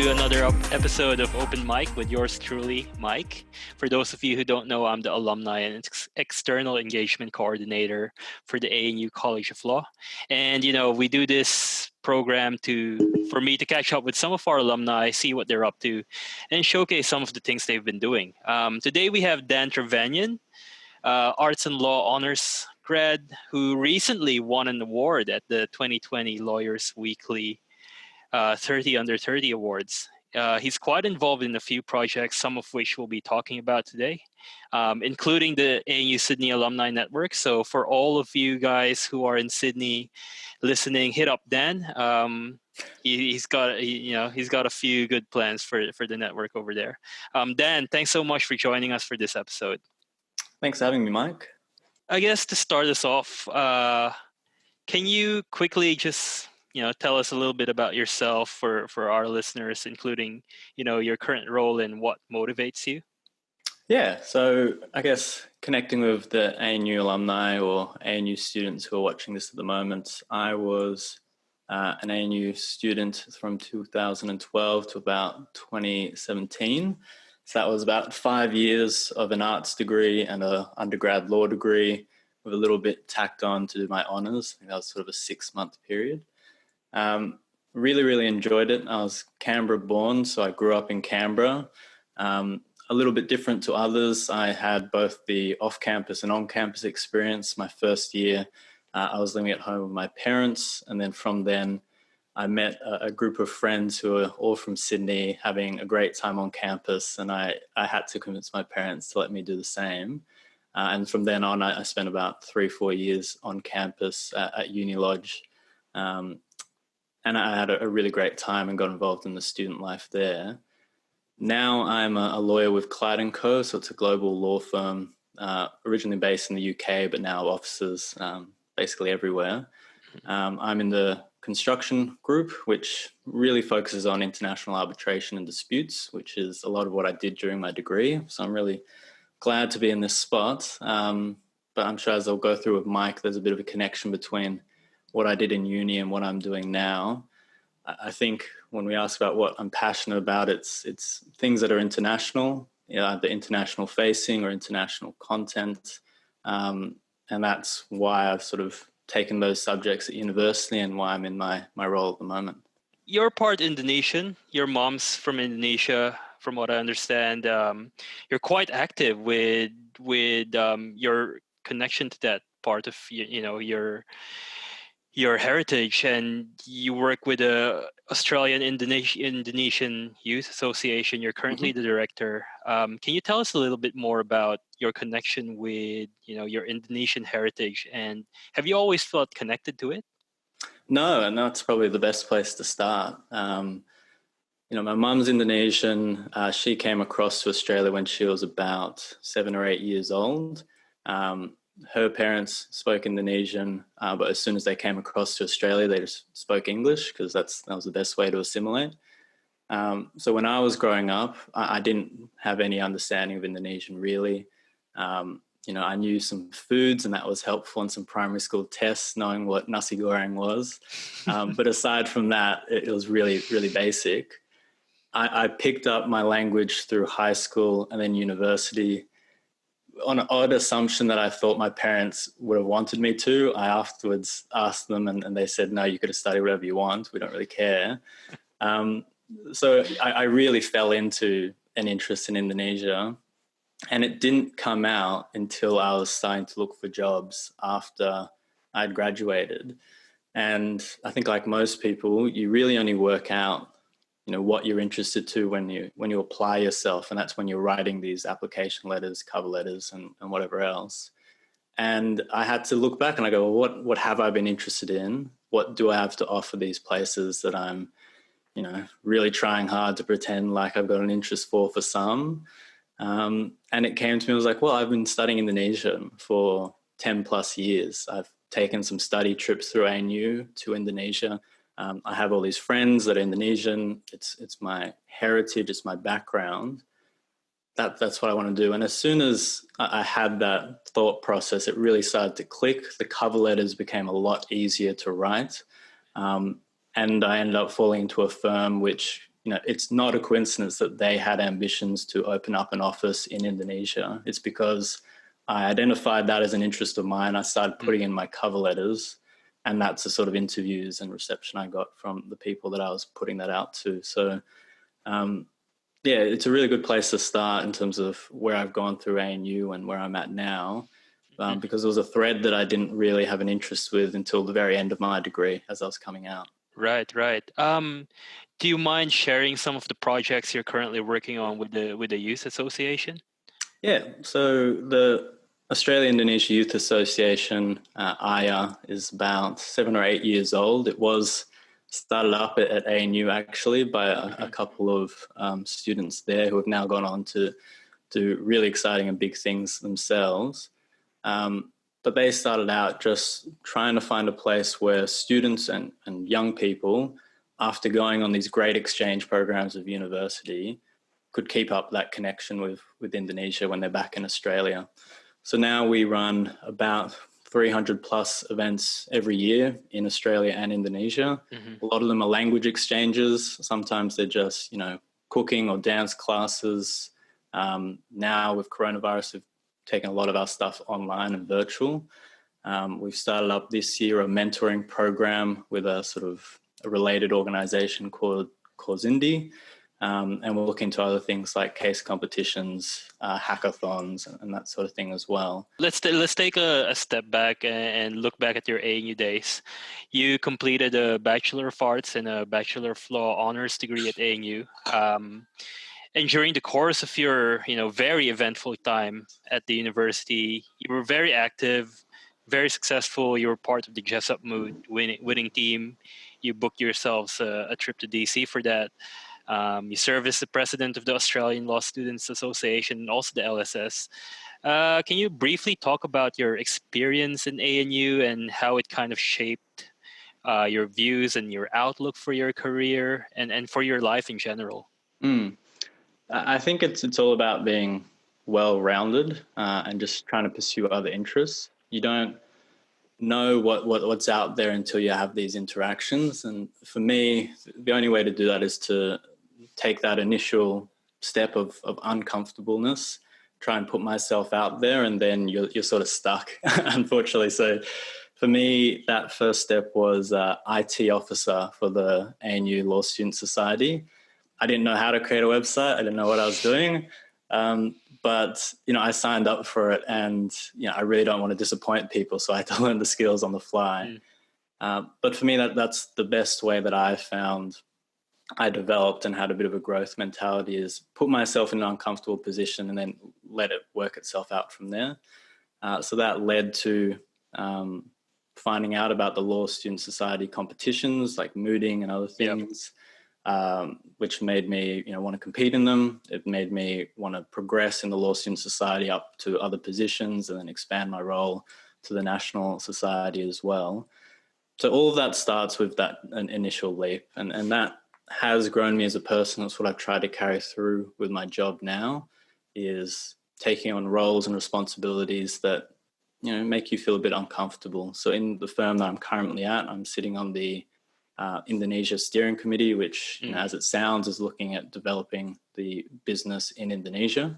to another episode of Open Mic with yours truly, Mike. For those of you who don't know, I'm the alumni and external engagement coordinator for the ANU College of Law. And, we do this program for me to catch up with some of our alumni, see what they're up to, and showcase some of the things they've been doing. Today we have Dan Trevanion, Arts and Law Honors grad, who recently won an award at the 2020 Lawyers Weekly 30 Under 30 Awards. He's quite involved in a few projects, some of which we'll be talking about today, including the ANU Sydney Alumni Network. So for all of you guys who are in Sydney listening, hit up Dan. He's got a few good plans for the network over there. Dan, thanks so much for joining us for this episode. Thanks for having me, Mike. I guess to start us off, can you quickly just tell us a little bit about yourself for our listeners, including, your current role and what motivates you? Yeah, so I guess connecting with the ANU alumni or ANU students who are watching this at the moment, I was an ANU student from 2012 to about 2017. So that was about 5 years of an arts degree and an undergrad law degree with a little bit tacked on to do my honours. I think that was sort of a 6-month period. Really, really enjoyed it. I was Canberra-born, so I grew up in Canberra. A little bit different to others. I had both the off-campus and on-campus experience. My first year, I was living at home with my parents, and then from then, I met a group of friends who are all from Sydney, having a great time on campus, and I had to convince my parents to let me do the same. And from then on, I spent about 3-4 years on campus at Uni Lodge. And I had a really great time and got involved in the student life there. Now I'm a lawyer with Clyde and Co, so it's a global law firm, originally based in the UK, but now offices basically everywhere. I'm in the construction group, which really focuses on international arbitration and disputes, which is a lot of what I did during my degree. So I'm really glad to be in this spot. But I'm sure as I'll go through with Mike, there's a bit of a connection between what I did in uni and what I'm doing now. I think when we ask about what I'm passionate about, it's things that are international, either international facing or international content. And that's why I've sort of taken those subjects at university and why I'm in my role at the moment. You're part Indonesian. Your mom's from Indonesia, from what I understand. You're quite active with your connection to that part of your heritage, and you work with the Australia-Indonesian Youth Association. You're currently the director. Can you tell us a little bit more about your connection with, your Indonesian heritage, and have you always felt connected to it? No, and that's probably the best place to start. My mum's Indonesian. She came across to Australia when she was about 7 or 8 years old. Her parents spoke Indonesian, but as soon as they came across to Australia, they just spoke English because that was the best way to assimilate. So when I was growing up, I didn't have any understanding of Indonesian really. I knew some foods, and that was helpful in some primary school tests, knowing what nasi goreng was. But aside from that, it was really, really basic. I picked up my language through high school and then university on an odd assumption that I thought my parents would have wanted me to. I afterwards asked them and they said, no, you could have studied whatever you want. We don't really care. So I really fell into an interest in Indonesia, and it didn't come out until I was starting to look for jobs after I'd graduated. And I think like most people, you really only work out what you're interested to when you apply yourself, and that's when you're writing these application letters, cover letters, and whatever else. And I had to look back and I go, well, what have I been interested in? What do I have to offer these places that I'm, really trying hard to pretend like I've got an interest for some? And it came to me, I was like, well, I've been studying Indonesian for 10 plus years. I've taken some study trips through ANU to Indonesia. I have all these friends that are Indonesian. It's my heritage. It's my background. That's what I want to do. And as soon as I had that thought process, it really started to click. The cover letters became a lot easier to write. And I ended up falling into a firm which it's not a coincidence that they had ambitions to open up an office in Indonesia. It's because I identified that as an interest of mine. I started putting in my cover letters, and that's the sort of interviews and reception I got from the people that I was putting that out to. So, it's a really good place to start in terms of where I've gone through ANU and where I'm at now, because it was a thread that I didn't really have an interest with until the very end of my degree as I was coming out. Right. Do you mind sharing some of the projects you're currently working on with the Youth Association? Yeah, so the Australia-Indonesia Youth Association, AYA, is about 7 or 8 years old. It was started up at ANU actually by a couple of students there who have now gone on to do really exciting and big things themselves. But they started out just trying to find a place where students and young people, after going on these great exchange programs of university, could keep up that connection with Indonesia when they're back in Australia. So now we run about 300 plus events every year in Australia and Indonesia. A lot of them are language exchanges. Sometimes they're just, cooking or dance classes. Now with coronavirus, we've taken a lot of our stuff online and virtual. We've started up this year a mentoring program with a sort of a related organization called Zindi. And we're looking to other things like case competitions, hackathons, and that sort of thing as well. Let's take a step back and look back at your ANU days. You completed a Bachelor of Arts and a Bachelor of Law honors degree at ANU. And during the course of your, very eventful time at the university, you were very active, very successful. You were part of the Jessup Moot winning team. You booked yourselves a trip to DC for that. You serve as the president of the Australian Law Students Association and also the LSS. Can you briefly talk about your experience in ANU and how it kind of shaped your views and your outlook for your career and for your life in general? I think it's all about being well-rounded and just trying to pursue other interests. You don't know what's out there until you have these interactions. And for me, the only way to do that is to take that initial step of uncomfortableness, try and put myself out there, and then you're sort of stuck, unfortunately. So for me, that first step was IT officer for the ANU Law Student Society. I didn't know how to create a website. I didn't know what I was doing. But, I signed up for it, and, I really don't want to disappoint people. So I had to learn the skills on the fly. But for me, that's the best way that I found I developed and had a bit of a growth mentality, is put myself in an uncomfortable position and then let it work itself out from there. So that led to finding out about the Law Student Society competitions like mooting and other things. Which made me, want to compete in them. It made me want to progress in the Law Student Society up to other positions and then expand my role to the National Society as well. So all of that starts with an initial leap, and that has grown me as a person. That's what I've tried to carry through with my job now, is taking on roles and responsibilities that, make you feel a bit uncomfortable. So in the firm that I'm currently at, I'm sitting on the Indonesia Steering Committee, which, as it sounds, is looking at developing the business in Indonesia.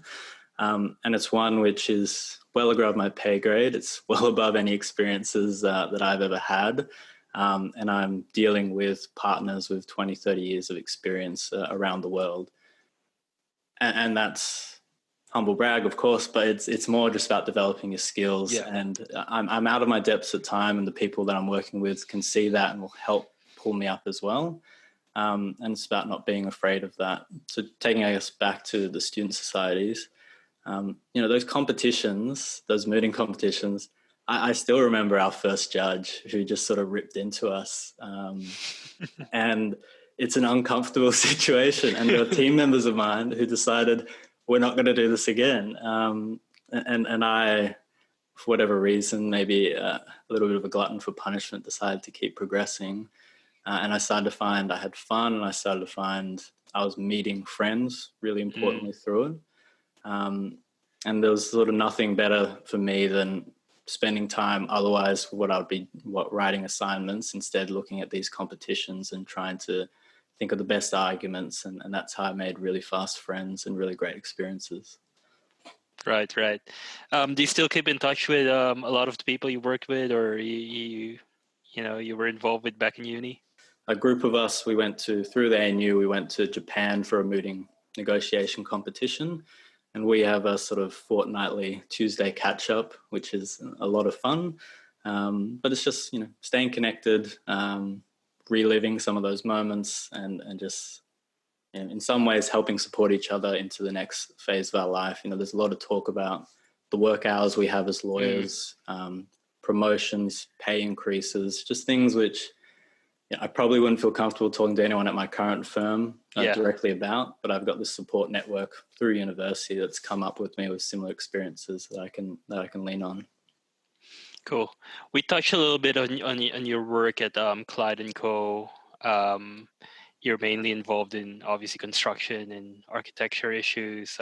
And it's one which is well above my pay grade. It's well above any experiences that I've ever had. And I'm dealing with partners with 20, 30 years of experience around the world. And that's humble brag, of course, but it's more just about developing your skills. Yeah. And I'm out of my depths at time, and the people that I'm working with can see that and will help pull me up as well. And it's about not being afraid of that. So taking us back to the student societies, those competitions, those mooting competitions, I still remember our first judge who just sort of ripped into us. And it's an uncomfortable situation. And there were team members of mine who decided, we're not going to do this again. And I, for whatever reason, maybe a little bit of a glutton for punishment, decided to keep progressing. And I started to find I had fun, and I started to find I was meeting friends really importantly through it. And there was sort of nothing better for me than spending time otherwise writing assignments, instead looking at these competitions and trying to think of the best arguments, and that's how I made really fast friends and really great experiences. Right. Do you still keep in touch with a lot of the people you worked with, or you were involved with back in uni? A group of us, through the ANU, we went to Japan for a mooting negotiation competition, and we have a sort of fortnightly Tuesday catch up, which is a lot of fun. But it's just, staying connected, reliving some of those moments, and just, in some ways helping support each other into the next phase of our life. There's a lot of talk about the work hours we have as lawyers, promotions, pay increases, just things which I probably wouldn't feel comfortable talking to anyone at my current firm directly about, but I've got this support network through university that's come up with me with similar experiences that I can lean on. Cool. We touched a little bit on your work at Clyde and Co. You're mainly involved in obviously construction and architecture issues.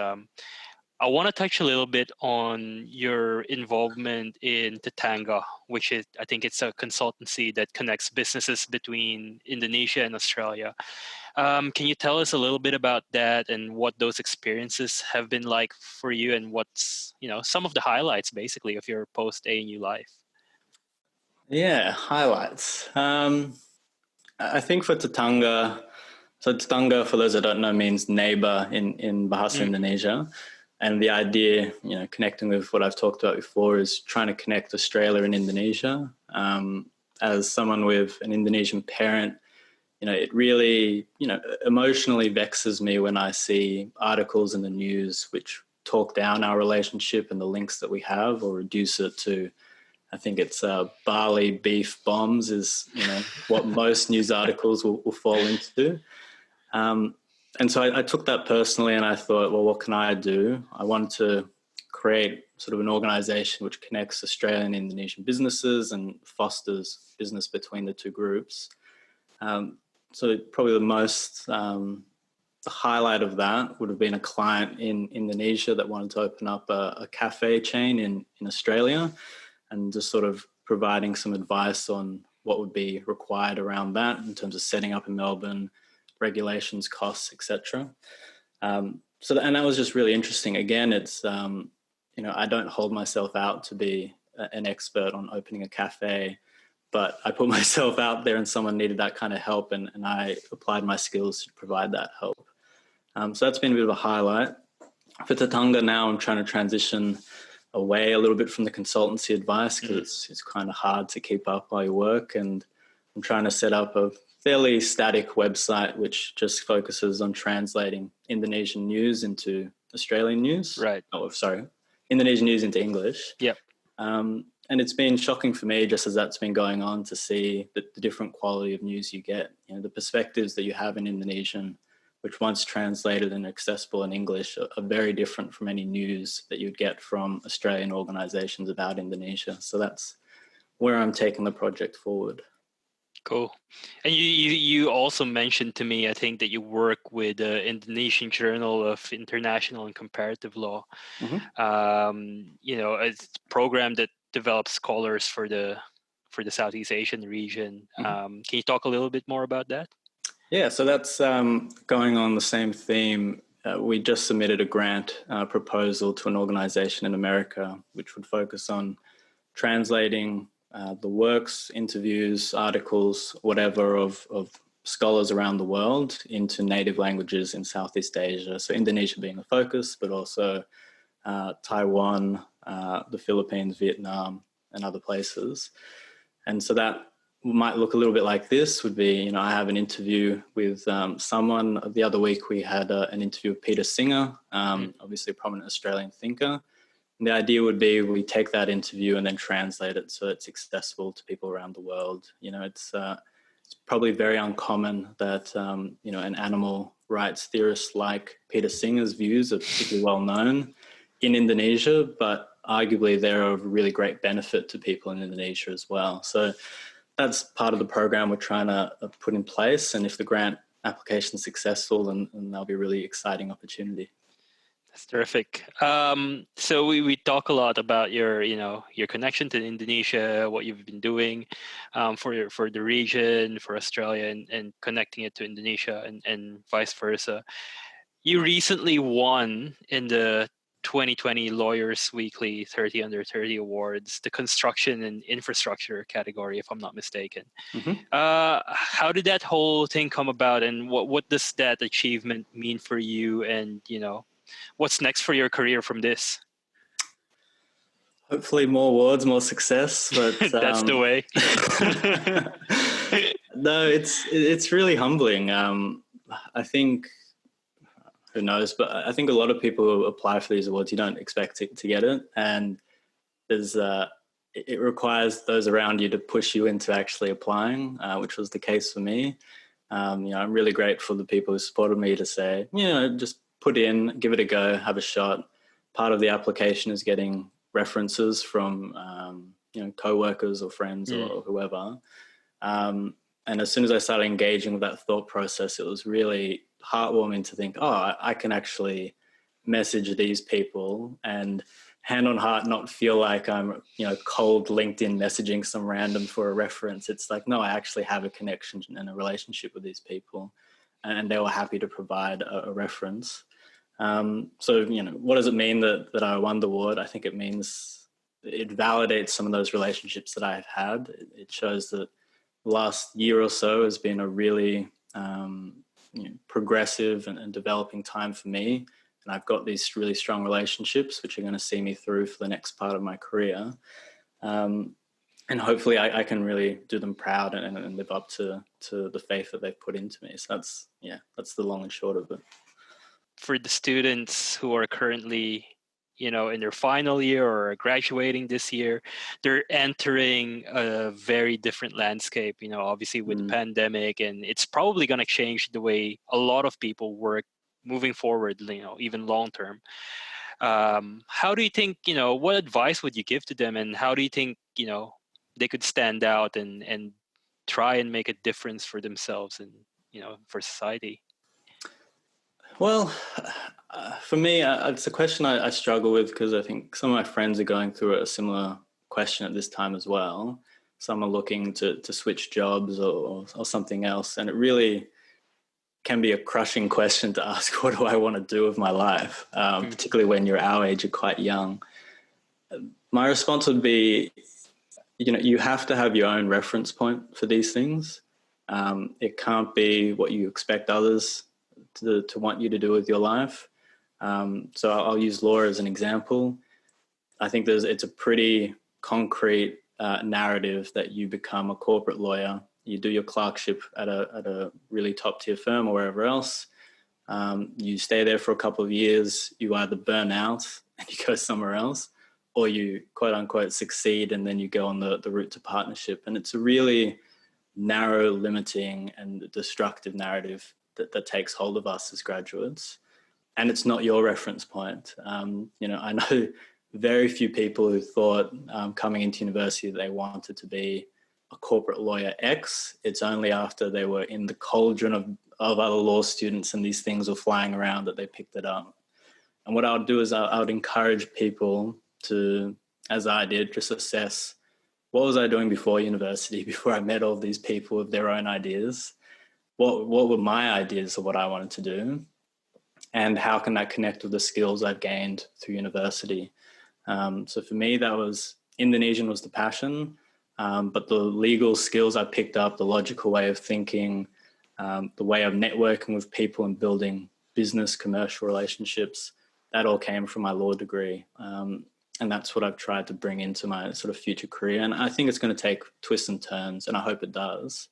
I want to touch a little bit on your involvement in Tatanga, which is, I think it's a consultancy that connects businesses between Indonesia and Australia. Can you tell us a little bit about that and what those experiences have been like for you, and what's, some of the highlights basically of your post ANU life? Yeah, highlights. I think for Tatanga, so Tatanga, for those that don't know, means neighbor in Bahasa Indonesia. And the idea, connecting with what I've talked about before, is trying to connect Australia and Indonesia. As someone with an Indonesian parent, it really, emotionally vexes me when I see articles in the news which talk down our relationship and the links that we have, or reduce it to, I think it's barley beef bombs is, what most news articles will fall into. And so I took that personally, and I thought, well, what can I do? I wanted to create sort of an organization which connects Australian and Indonesian businesses and fosters business between the two groups. So probably the highlight of that would have been a client in Indonesia that wanted to open up a cafe chain in Australia, and just sort of providing some advice on what would be required around that in terms of setting up in Melbourne, regulations, costs, etc. And that was just really interesting. Again, it's I don't hold myself out to be an expert on opening a cafe, but I put myself out there and someone needed that kind of help, and I applied my skills to provide that help. So that's been a bit of a highlight. For Tatanga now, I'm trying to transition away a little bit from the consultancy advice, because it's kind of hard to keep up while you work, and I'm trying to set up a fairly static website which just focuses on translating Indonesian news into Australian news. Right. Oh, sorry, Indonesian news into English. Yep. And it's been shocking for me, just as that's been going on, to see the different quality of news you get. The perspectives that you have in Indonesian, which once translated and accessible in English, are very different from any news that you'd get from Australian organisations about Indonesia. So that's where I'm taking the project forward. Cool. And you also mentioned to me, I think, that you work with the Indonesian Journal of International and Comparative Law. It's a program that develops scholars for the Southeast Asian region. Can you talk a little bit more about that? Yeah, so that's going on the same theme. We just submitted a grant proposal to an organization in America which would focus on translating the works, interviews, articles, whatever of scholars around the world into native languages in Southeast Asia. So Indonesia being a focus, but also Taiwan, the Philippines, Vietnam, and other places. And so that might look a little bit like this. Would be, I have an interview with someone. The other week we had an interview with Peter Singer, obviously a prominent Australian thinker. And the idea would be we take that interview and then translate it so it's accessible to people around the world. It's probably very uncommon that, an animal rights theorist like Peter Singer's views are particularly well known in Indonesia, but arguably they're of really great benefit to people in Indonesia as well. So that's part of the program we're trying to put in place. And if the grant application is successful, then that'll be a really exciting opportunity. That's terrific. So we talk a lot about your connection to Indonesia, what you've been doing for the region, for Australia, and connecting it to Indonesia and vice versa. You recently won in the 2020 Lawyers Weekly 30 Under 30 Awards, the construction and infrastructure category, if I'm not mistaken. Mm-hmm. How did that whole thing come about, and what does that achievement mean for you? And what's next for your career from this? Hopefully more awards, more success, but That's the way. no, it's really humbling. I think, who knows, but I think a lot of people who apply for these awards, you don't expect to get it, and there's it requires those around you to push you into actually applying, which was the case for me. I'm really grateful to the people who supported me to say, just put in, give it a go, have a shot. Part of the application is getting references from co-workers or friends or whoever. And as soon as I started engaging with that thought process, it was really heartwarming to think, I can actually message these people and hand on heart not feel like I'm cold LinkedIn messaging some random for a reference. It's like, no, I actually have a connection and a relationship with these people, and they were happy to provide a reference. So what does it mean that I won the award? I think it means it validates some of those relationships that I've had. It shows that the last year or so has been a really progressive and developing time for me. And I've got these really strong relationships, which are going to see me through for the next part of my career. And hopefully I can really do them proud and live up to the faith that they've put into me. So that's the long and short of it. For the students who are currently, in their final year or graduating this year, they're entering a very different landscape, obviously with the pandemic, and it's probably going to change the way a lot of people work moving forward, even long term. How do you think, what advice would you give to them, and how do you think, they could stand out and try and make a difference for themselves and, for society? Well, for me, it's a question I struggle with, because I think some of my friends are going through a similar question at this time as well. Some are looking to switch jobs or something else. And it really can be a crushing question to ask, what do I want to do with my life? Particularly when you're our age, you're quite young. My response would be, you have to have your own reference point for these things. It can't be what you expect others to want you to do with your life. So I'll use law as an example. I think it's a pretty concrete narrative that you become a corporate lawyer. You do your clerkship at a really top tier firm or wherever else. You stay there for a couple of years. You either burn out and you go somewhere else, or you quote unquote succeed and then you go on the route to partnership. And it's a really narrow, limiting and destructive narrative that takes hold of us as graduates. And it's not your reference point. I know very few people who thought coming into university that they wanted to be a corporate lawyer X. It's only after they were in the cauldron of other law students and these things were flying around that they picked it up. And what I would do is I would encourage people to, as I did, just assess, what was I doing before university, before I met all these people with their own ideas? What were my ideas of what I wanted to do? And how can that connect with the skills I've gained through university? So for me, that was Indonesian was the passion, but the legal skills I picked up, the logical way of thinking, the way of networking with people and building business, commercial relationships, that all came from my law degree. And that's what I've tried to bring into my sort of future career. And I think it's going to take twists and turns, and I hope it does.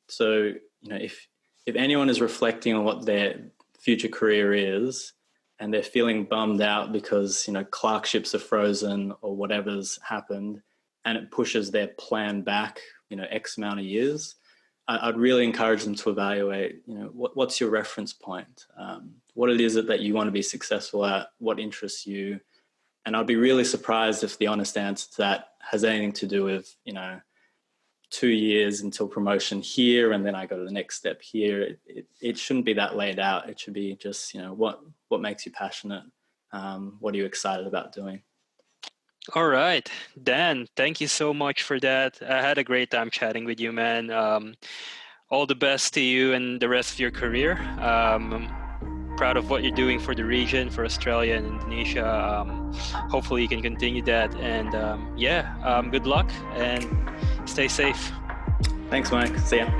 So, if anyone is reflecting on what their future career is and they're feeling bummed out because, clerkships are frozen or whatever's happened and it pushes their plan back, X amount of years, I'd really encourage them to evaluate, what's your reference point? What it is that you want to be successful at, what interests you. And I'd be really surprised if the honest answer to that has anything to do with, 2 years until promotion here, and then I go to the next step here. It shouldn't be that laid out. It should be just, what makes you passionate? What are you excited about doing? All right, Dan, thank you so much for that. I had a great time chatting with you, man. All the best to you and the rest of your career. I'm proud of what you're doing for the region, for Australia and Indonesia. Hopefully you can continue that. And good luck and stay safe. Thanks, Mike. See ya.